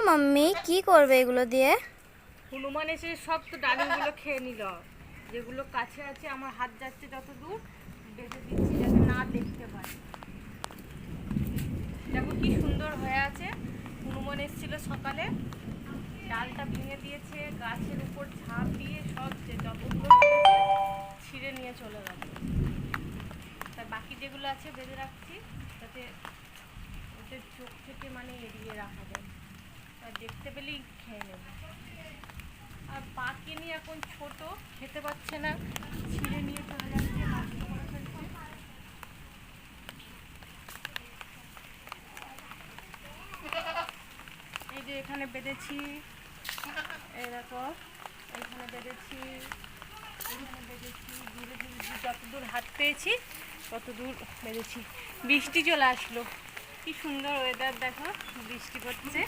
Mummy কি করবে এগুলো দিয়ে? হনুমান এসে সব তো ডালিমগুলো খেয়ে নিল। যেগুলো কাছে আছে আমার হাত যাচ্ছে যত দূর বেঁধে দিচ্ছি যাতে না দেখতে পায়। দেখো কি সুন্দর হয়ে আছে। হনুমান এসেছিল সকালে, ডালটা ভেঙে দিয়েছে, গাছের উপর ঝাঁপ দিয়ে সব যে যতগুলো ছিঁড়ে নিয়ে চলে গেল। তার বাকি যেগুলো আছে বেঁধে রাখছি যাতে ওদের চোখ থেকে মানে এড়িয়ে রাখা যায়, আর দেখতে পেলেই খেয়ে নেবে। আর পাকে নিয়ে এখন ছোট, খেতে পাচ্ছে না, ছিঁড়ে নিয়ে চলে যাচ্ছে, নষ্ট করে ফেলছে। এই যে এখানে বেঁধেছি, এই দেখো এইখানে বেঁধেছি, এইখানে বেঁধেছি, ধীরে ধীরে যতদূর হাত পেয়েছি ততদূর বেঁধেছি। বৃষ্টি চলে আসলো, কি সুন্দর ওয়েদার দেখো, বৃষ্টি পড়ছে।